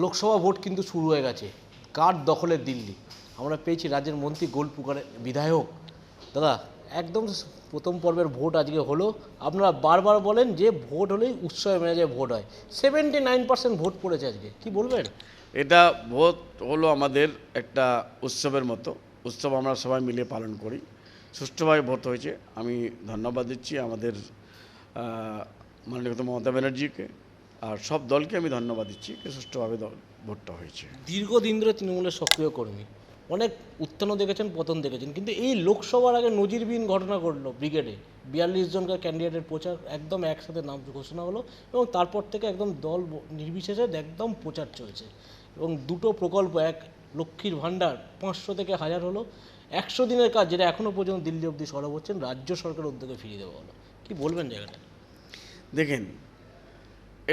Lok Sabha vote কিন্তু শুরু হয়ে গেছে, কার দখলে দিল্লি। আমরা পেয়েছি রাজ্যের মন্ত্রী গোলপুকুরের বিধায়ক। দাদা, একদম প্রথম পর্বের ভোট আজকে হলো। আপনারা বারবার বলেন যে ভোট হলেই উৎসবে মেজাজে ভোট হয়, 79% ভোট পড়েছে আজকে, কি বলবেন? এটা ভোট হলো আমাদের একটা উৎসবের মতো। উৎসব আমরা সবাই মিলে পালন করি। সুষ্ঠুভাবে ভোট হয়েছে। আমি ধন্যবাদ দিচ্ছি আমাদের মাননীয় মমতা ব্যানার্জিকে, আর সব দলকে আমি ধন্যবাদ দিচ্ছি যে সুষ্ঠুভাবে ভোটটা হয়েছে। দীর্ঘদিন ধরে তৃণমূলের সক্রিয় কর্মী, অনেক উত্থানও দেখেছেন, পতন দেখেছেন, কিন্তু এই লোকসভার আগে নজিরবিহীন ঘটনা ঘটলো ব্রিগেডে। 42 জনকার ক্যান্ডিডেটের প্রচার একদম একসাথে নাম ঘোষণা হলো, এবং তারপর থেকে একদম দল নির্বিশেষে একদম প্রচার চলছে। এবং দুটো প্রকল্প, এক লক্ষ্মীর ভাণ্ডার 500 থেকে 1000 হলো, 100 দিনের কাজ যেটা এখনও পর্যন্ত দিল্লি অবধি সরব হচ্ছেন, রাজ্য সরকারের উদ্যোগে ফিরিয়ে দেওয়া হলো। কি বলবেন জায়গাটা? দেখেন,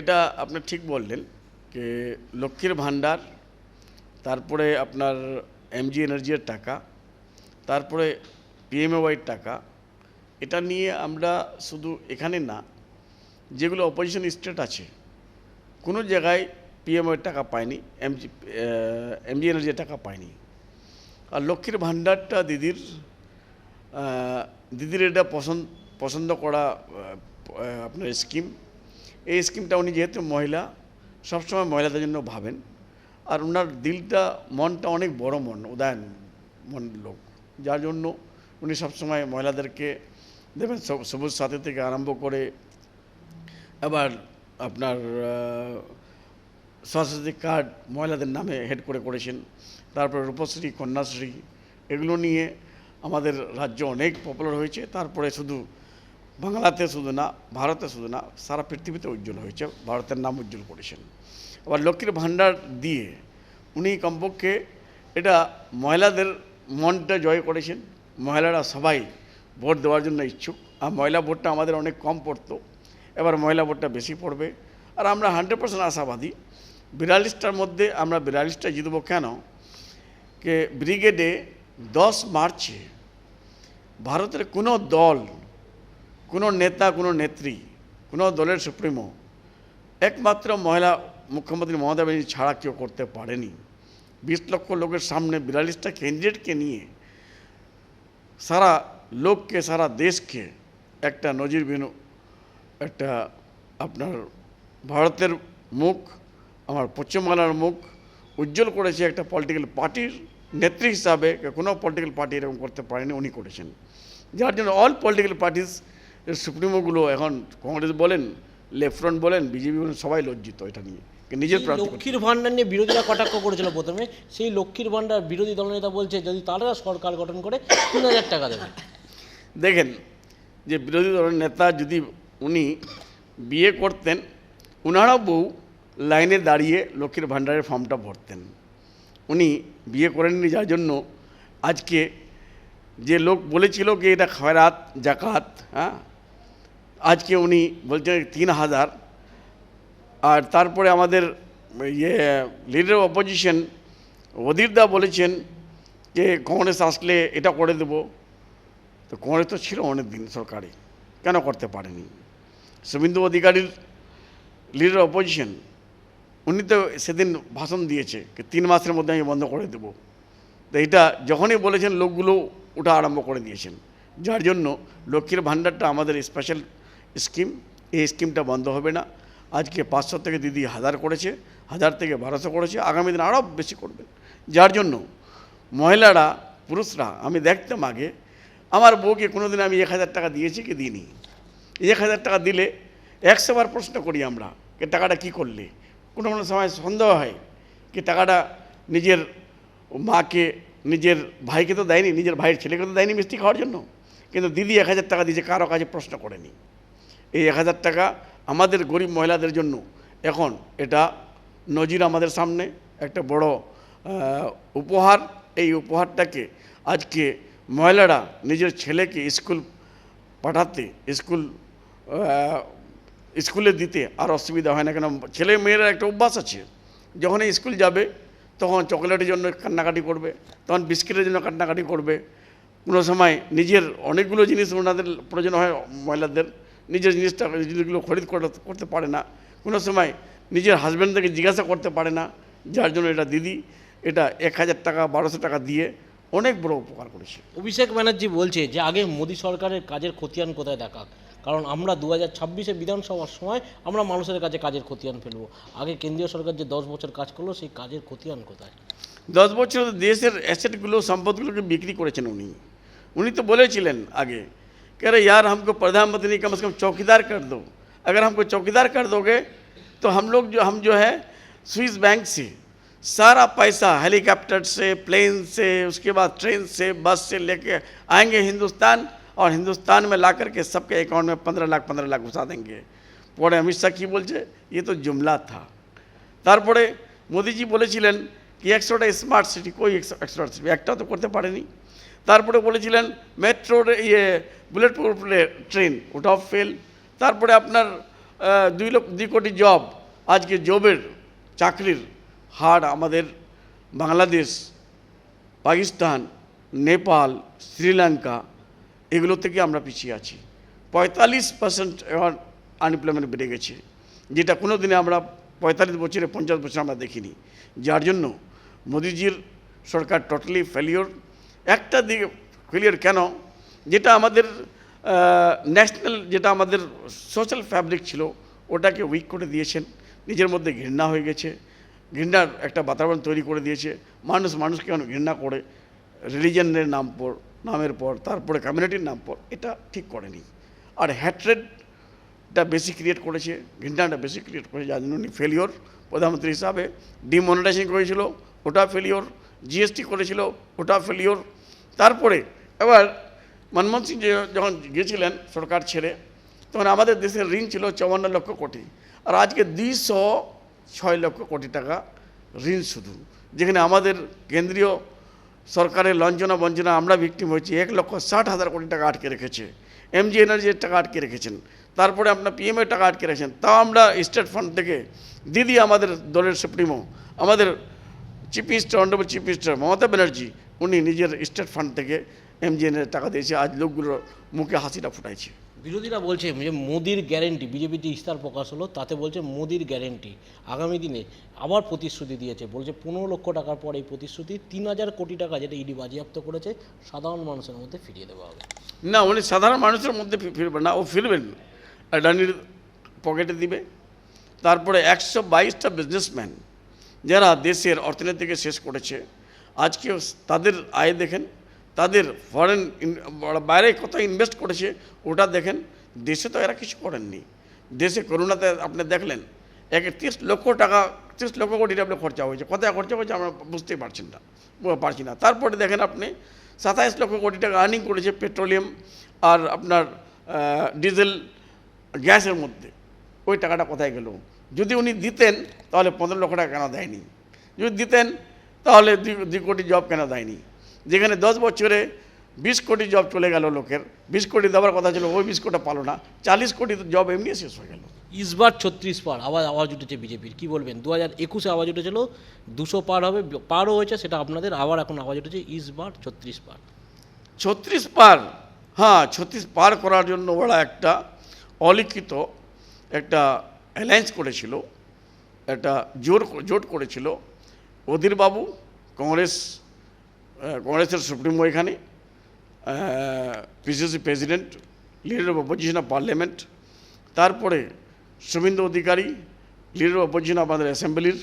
এটা আপনি ঠিক বললেন যে লক্ষ্মীর ভাণ্ডার, তারপরে আপনার এমজি এনার্জির টাকা, তারপরে পিএমএওয়াইয়ের টাকা, এটা নিয়ে আমরা শুধু এখানে না, যেগুলো অপোজিশন স্টেট আছে কোনো জায়গায় পিএমওয়ের টাকা পায়নি, এমজি এনার্জির টাকা পায়নি। আর লক্ষ্মীর ভাণ্ডারটা দিদির এটা পছন্দ করা আপনার স্কিম। এই স্কিমটা উনি যেহেতু মহিলা, সবসময় মহিলাদের জন্য ভাবেন, আর ওনার মনটা অনেক বড় মন, উদায়ন মনের লোক, যার জন্য উনি সবসময় মহিলাদেরকে দেবেন। সবুজ সাথী থেকে আরম্ভ করে আবার আপনার স্বাস্থ্যসাথী কার্ড মহিলাদের নামে হেড করেছেন, তারপরে রূপশ্রী, কন্যাশ্রী, এগুলো নিয়ে আমাদের রাজ্য অনেক পপুলার হয়েছে। তারপরে শুধু বাংলাতে শুধু না, ভারতে শুধু না, সারা পৃথিবীতে উজ্জ্বল হয়েছে, ভারতের নাম উজ্জ্বল করেছেন। আবার লক্ষ্মীর ভাণ্ডার দিয়ে উনি কমপক্ষে এটা মহিলাদের মনটা জয় করেছেন। মহিলারা সবাই ভোট দেওয়ার জন্য ইচ্ছুক, আর মহিলা ভোটটা আমাদের অনেক কম পড়তো, এবার মহিলা ভোটটা বেশি পড়বে। আর আমরা 100% আশাবাদী 42টার মধ্যে আমরা 42টা জিতব। কেন? কে ব্রিগেডে 10 মার্চে ভারতের কোনো দল, কোনো নেতা, কোনো নেত্রী, কোনো দলের সুপ্রিমো একমাত্র মহিলা মুখ্যমন্ত্রী মমতা ব্যানার্জি ছাড়া কেউ করতে পারেনি। 20 লক্ষ লোকের সামনে 42টা ক্যান্ডিডেটকে নিয়ে সারা লোককে, সারা দেশকে একটা নজিরবিহীন একটা আপনার ভারতের মুখ, আমার পশ্চিমবাংলার মুখ উজ্জ্বল করেছে। একটা পলিটিক্যাল পার্টির নেত্রী হিসাবে কোনো পলিটিক্যাল পার্টি এরকম করতে পারেনি, উনি করেছেন। যার জন্য অল পলিটিক্যাল পার্টিস সুপ্রিমোগুলো এখন কংগ্রেস বলেন, লেফট ফ্রন্ট বলেন, বিজেপি বলেন, সবাই লজ্জিত এটা নিয়ে। নিজের লক্ষ্মীর ভাণ্ডার নিয়ে বিরোধীরা কটাক্ষ করেছিল প্রথমে, সেই লক্ষ্মীর ভাণ্ডার বিরোধী দলনেতা বলছে যদি তারা সরকার গঠন করে 3000 টাকা দেবে। দেখেন, যে বিরোধী দলের নেতা যদি উনি বিয়ে করতেন, উনারা বউ লাইনে দাঁড়িয়ে লক্ষ্মীর ভাণ্ডারের ফর্মটা ভরতেন। উনি বিয়ে করেননি, যার জন্য আজকে যে লোক বলেছিল কি এটা খয়রাত জাকাত, হ্যাঁ, আজকে উনি বলছেন 3000। আর তারপরে আমাদের লিডার অপোজিশন অধীরদা বলেছেন যে কংগ্রেস আসলে এটা করে দেব। তো কংগ্রেস তো ছিল অনেক দিন সরকারে, কেন করতে পারেনি? শুভেন্দু অধিকারীর লিডার অপোজিশন, উনি তো সেদিন ভাষণ দিয়েছে যে 3 মাসের মধ্যে আমি বন্ধ করে দেব। তো এটা যখনই বলেছেন লোকগুলো ওটা আরম্ভ করে দিয়েছেন, যার জন্য লক্ষ্মীর ভাণ্ডারটা আমাদের স্পেশাল স্কিম। এই স্কিমটা বন্ধ হবে না। আজকে 500 থেকে দিদি 1000 করেছে, 1000 থেকে 1200 করেছে, আগামী দিন আরও বেশি করবেন। যার জন্য মহিলারা, পুরুষরা, আমি দেখতাম আগে আমার বউকে কোনোদিন আমি 1000 টাকা দিয়েছি কি দিইনি। 1000 টাকা দিলে 100 বার প্রশ্ন করি আমরা যে টাকাটা কী করলে। কোনো কোনো সময় সন্দেহ হয় কি টাকাটা নিজের মাকে, নিজের ভাইকে তো দেয়নি, নিজের ভাইয়ের ছেলেকে তো দেয়নি মিষ্টি খাওয়ার জন্য, কিন্তু দিদি 1000 টাকা দিয়েছে, কারো কাছে প্রশ্ন করেনি। এই 1000 টাকা আমাদের গরিব মহিলাদের জন্য এখন এটা নজির আমাদের সামনে একটা বড় উপহার। এই উপহারটাকে আজকে মহিলারা নিজের ছেলেকে স্কুল পাঠাতে, স্কুলে দিতে আর অসুবিধা হয় না। কেন? ছেলে মেয়েরা একটা অভ্যাস আছে, যখন স্কুল যাবে তখন চকোলেটের জন্য কান্নাকাটি করবে, তখন বিস্কিটের জন্য কান্নাকাটি করবে। কোনো সময় নিজের অনেকগুলো জিনিস ওনাদের প্রয়োজন হয়, মহিলাদের নিজের জিনিসগুলো খরিদ করতে পারে না। কোনো সময় নিজের হাজব্যান্ডকে জিজ্ঞাসা করতে পারে না, যার জন্য এটা দিদি এটা 1000 টাকা 1200 টাকা দিয়ে অনেক বড় উপকার করেছে। অভিষেক ব্যানার্জি বলছে যে আগে মোদী সরকারের কাজের খতিয়ান কোথায় দেখাক, কারণ আমরা 2026-এ বিধানসভার সময় আমরা মানুষের কাছে কাজের খতিয়ান ফেলবো। আগে কেন্দ্রীয় সরকার যে 10 বছর কাজ করলো সেই কাজের খতিয়ান কোথায়? 10 বছর দেশের অ্যাসেটগুলো সম্পদগুলোকে বিক্রি করেছেন উনি তো বলেছিলেন আগে कह रहे यार हमको प्रधानमंत्री कम से कम चौकीदार कर दो, अगर हमको चौकीदार कर दोगे तो हम जो है स्विस बैंक से सारा पैसा हेलीकॉप्टर से, प्लेन से, उसके बाद ट्रेन से, बस से लेके आएंगे हिंदुस्तान और हिंदुस्तान में ला करके सबके अकाउंट में 15 लाख घुसा देंगे। পরে अमित शाह की बोलছে ये तो जुमला था। তারপরে মোদিজি বলেছিলেন কি 100টা স্মার্ট সিটি, কই 100টা সিটি একটাও তো করতে পারেনি। তারপরে বলেছিলেন মেট্রো বুলেট প্রুফ ট্রেন, ওটাও ফেল। তারপরে আপনার 2 কোটি জব, আজকে জবের চাকরির হার আমাদের বাংলাদেশ, পাকিস্তান, নেপাল, শ্রীলঙ্কা এগুলো থেকে আমরা পিছিয়ে আছি। 45% আনএমপ্লয়মেন্ট বেড়ে গেছে, যেটা কোনো দিনে আমরা 45 বছরে 50 বছর আমরা দেখিনি। যার জন্য মোদিজির সরকার টোটালি ফেলিওর। একটা দিকে ফেলিওর কেন, যেটা আমাদের ন্যাশনাল, যেটা আমাদের সোশ্যাল ফ্যাব্রিক ছিল ওটাকে উইক করে দিয়েছেন। নিজের মধ্যে ঘৃণা হয়ে গেছে, ঘৃণার একটা বাতাবরণ তৈরি করে দিয়েছে। মানুষকে ঘৃণা করে রিলিজনের নামের পর তারপরে কমিউনিটির নাম পর, এটা ঠিক করেনি। আর হ্যাট্রেডটা বেশি ক্রিয়েট করেছে, ঘৃণাটা বেশি ক্রিয়েট করেছে, যার জন্য উনি ফেলিওর প্রধানমন্ত্রী হিসাবে। ডিমনিটাইজেশন করেছিল, ওটা ফেলিওর। জিএসটি করেছিল, ওটা ফেলিওর। তারপরে এবার মনমোহন সিং যখন গিয়েছিলেন সরকার ছেড়ে, তখন আমাদের দেশের ঋণ ছিল 54 লক্ষ কোটি, আর আজকে 206 লক্ষ কোটি টাকা ঋণ শুধু, যেখানে আমাদের কেন্দ্রীয় সরকারের লঞ্চনা বঞ্চনা আমরা ভিক্টিম হয়েছি। 1,60,000 কোটি টাকা আটকে রেখেছে, এমজি এনার্জির টাকা আটকে রেখেছেন, তারপরে আপনার পিএমের টাকা আটকে রেখেছেন। তাও আমরা স্টেট ফান্ড থেকে দিদি আমাদের দলের সুপ্রিমো, আমাদের chief minister, honourable chief minister Mamata Banerjee, উনি নিজের স্টেট ফান্ড থেকে এমজিএনের টাকা দিয়েছে। আজ লোকগুলোর মুখে হাসিটা ফুটাইছে। বিরোধীরা বলছে যে মোদির গ্যারেন্টি, বিজেপির যে ইস্তার প্রকাশ হলো তাতে বলছে মোদির গ্যারেন্টি আগামী দিনে আবার প্রতিশ্রুতি দিয়েছে। বলছে 15 লক্ষ টাকার পর এই প্রতিশ্রুতি 3000 কোটি টাকা যেটা ইডি বাজেয়াপ্ত করেছে সাধারণ মানুষের মধ্যে ফিরিয়ে দেওয়া হবে। না, উনি সাধারণ মানুষের মধ্যে ফিরবেন না, ও ফিরবেন আডানির পকেটে দিবে। তারপরে 122টা বিজনেসম্যান যারা দেশের অর্থনীতিকে শেষ করেছে, আজকে তাদের আয় দেখেন, তাদের ফরেন বাইরে কত ইনভেস্ট করেছে ওটা দেখেন। দেশে তো এরা কিছু করেননি। দেশে করোনাতে আপনি দেখলেন 30 লক্ষ কোটি টাকা খরচা হয়েছে। কোথায় খরচা হয়েছে আমরা বুঝতেই পারছি না। তারপরে দেখেন আপনি 27 লক্ষ কোটি টাকা আর্নিং করেছে পেট্রোলিয়াম আর আপনার ডিজেল গ্যাসের মধ্যে। ওই টাকাটা কোথায় গেল? যদি উনি দিতেন তাহলে 15 লক্ষ টাকা কেন দেয়নি? যদি দিতেন তাহলে 2 কোটি জব কেন দেয়নি? যেখানে 10 বছরে 20 কোটি জব চলে গেল লোকের, 20 কোটি দেওয়ার কথা ছিল, ওই 20 কোটি পালো না, 40 কোটি জব এমনি শেষ হয়ে গেল। ইসবার 36 পার আবার আওয়াজ উঠেছে বিজেপির, কি বলবেন? 2021-এ আওয়াজ উঠেছিল 200 পার হবে, পারও হয়েছে, সেটা আপনাদের আবার এখন আওয়াজ উঠেছে ইসবার 36 পার। 36 পার, হ্যাঁ 36 পার করার জন্য ওরা একটা অলিখিত একটা অ্যালায়েন্স করেছিল, একটা জোট করেছিল। অধীর বাবু কংগ্রেসের সুপ্রিমো, এখানে PCC president, leader of opposition of parliament, তারপরে Suvendu Adhikari, leader of opposition আমাদের অ্যাসেম্বলির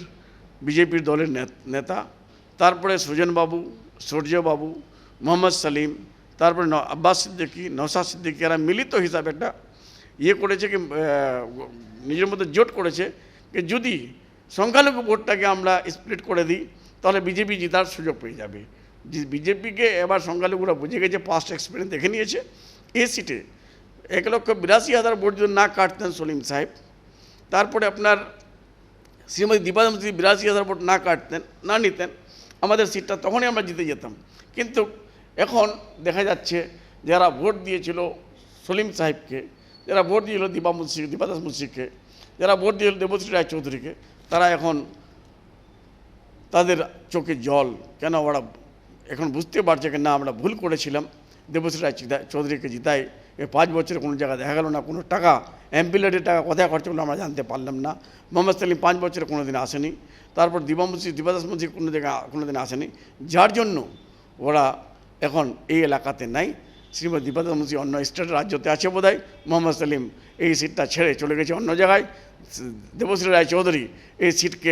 বিজেপির দলের নেতা, তারপরে সুজন বাবু, সূর্য বাবু, মোহাম্মদ সালিম, তারপরে আব্বাস সিদ্দিকী, নওশাদ সিদ্দিকী, এরা মিলিত হিসাবে একটা করেছে কি নিজের মধ্যে জোট করেছে যে যদি সংখ্যালঘু ভোটটাকে আমরা স্প্লিট করে দিই তাহলে বিজেপি জেতার সুযোগ পেয়ে যাবে। বিজেপিকে এবার সংখ্যালঘুরা বুঝে গেছে, পাস্ট এক্সপিরিয়েন্স দেখে নিয়েছে। এই সিটে 1,82,000 ভোট যদি না কাটতেন সলিম সাহেব, তারপরে আপনার শ্রীমতী দীপা মুখার্জি 82,000 ভোট না নিতেন, আমাদের সিটটা তখনই আমরা জিতে যেতাম। কিন্তু এখন দেখা যাচ্ছে যারা ভোট দিয়েছিল সলিম সাহেবকে, যারা ভোট দিয়েছিল দীপাদাস মুন্সিকে, যারা ভোট দিয়েছিল দেবশ্রী রায়চৌধুরীকে, তারা এখন তাদের চোখে জল। কেন? ওরা এখন বুঝতে পারছে যে না, আমরা ভুল করেছিলাম, দেবশ্রী রায়চৌধুরীকে জিতাই এই 5 বছরে কোনো জায়গায় দেখা গেল না, কোনো টাকা এমপিলেটের টাকা কোথায় খরচ হলো আমরা জানতে পারলাম না। মোহাম্মদ সেলিম 5 বছরে কোনো দিন আসেনি, তারপর দিবাদাস মুন্সি কোনো দিন আসেনি, যার জন্য ওরা এখন এই এলাকাতে নাই। শ্রীমতী দিবাদাস মুন্সি অন্য স্টেট রাজ্যতে আছে বোধহয়, মোহাম্মদ সেলিম এই সিটটা ছেড়ে চলে গেছে অন্য জায়গায়। দেবশ্রী রায় চৌধুরী এই সিটকে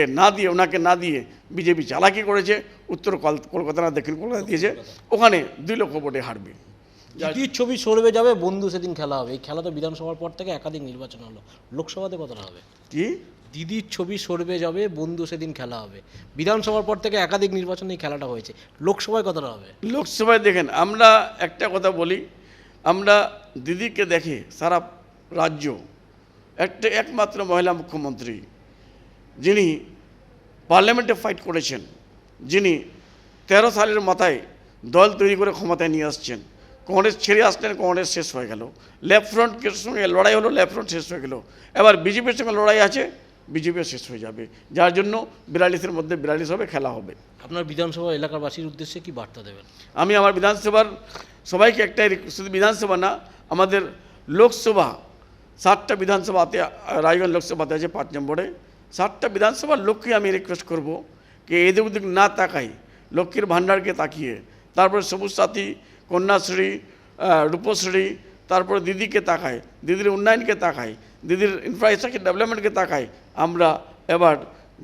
ওনাকে না দিয়ে বিজেপি চালাকি করেছে, উত্তর কলকাতা না দক্ষিণ কলকাতা দিয়েছে, ওখানে 2 লক্ষ ভোটে হারবে। দিদির ছবি সরবে যাবে, বন্ধু সেদিন খেলা হবে। এই খেলা তো বিধানসভার পর থেকে একাধিক নির্বাচন হলো, লোকসভাতে কতটা হবে? কি দিদির ছবি সরবে যাবে, বন্ধু সেদিন খেলা হবে। বিধানসভার পর থেকে একাধিক নির্বাচনে এই খেলাটা হয়েছে, লোকসভায় কতটা হবে? লোকসভায় দেখেন, আমরা একটা কথা বলি, আমরা দিদিকে দেখে সারা রাজ্য একমাত্র মহিলা মুখ্যমন্ত্রী যিনি পার্লামেন্টে ফাইট করেছেন, যিনি 13 সালের মাথায় দল তৈরি করে ক্ষমতায় নিয়ে আসছেন। কংগ্রেস ছেড়ে আসলেন, কংগ্রেস শেষ হয়ে গেল, লেফট ফ্রন্টের সঙ্গে লড়াই হলো, লেফট ফ্রন্ট শেষ হয়ে গেল, এবার বিজেপির সঙ্গে লড়াই আছে, বিজেপিও শেষ হয়ে যাবে, যার জন্য 42-এর মধ্যে 42 হবে, খেলা হবে। আপনার বিধানসভা এলাকাবাসীর উদ্দেশ্যে কি বার্তা দেবেন? আমি আমার বিধানসভার সবাইকে একটাই, শুধু বিধানসভা না, আমাদের লোকসভা 7টা বিধানসভাতে, রায়গঞ্জ লোকসভাতে আছে 5 নম্বরে, 7টা বিধানসভার লোককে আমি রিকোয়েস্ট করব যে এদিক ওদিক না তাকাই, লক্ষ্মীর ভাণ্ডারকে তাকিয়ে, তারপরে সবুজ সাথী, কন্যাশ্রী, রূপশ্রী, তারপরে দিদিকে তাকায়, দিদির উন্নয়নকে তাকায়, দিদির ইনফ্রাস্ট্রাকচার ডেভেলপমেন্টকে তাকায়। আমরা এবার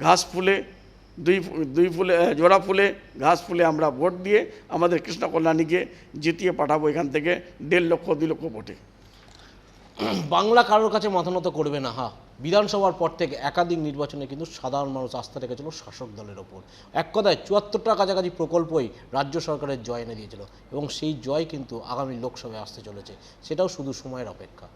ঘাস ফুলে দুই ফুলে জোড়া ফুলে ঘাস ফুলে আমরা ভোট দিয়ে আমাদের কৃষ্ণ কল্যাণীকে জিতিয়ে পাঠাবো এখান থেকে 1.5 লক্ষ 2 লক্ষ ভোটে। বাংলা কারোর কাছে মাথা নত করবে না। হ্যাঁ, বিধানসভার পর থেকে একাধিক নির্বাচনে কিন্তু সাধারণ মানুষ আস্থা রেখেছিল শাসক দলের ওপর। এক কথায় 74টা কাছাকাছি প্রকল্পই রাজ্য সরকারের জয় এনে দিয়েছিল, এবং সেই জয় কিন্তু আগামী লোকসভায় আসতে চলেছে, সেটাও শুধু সময়ের অপেক্ষা।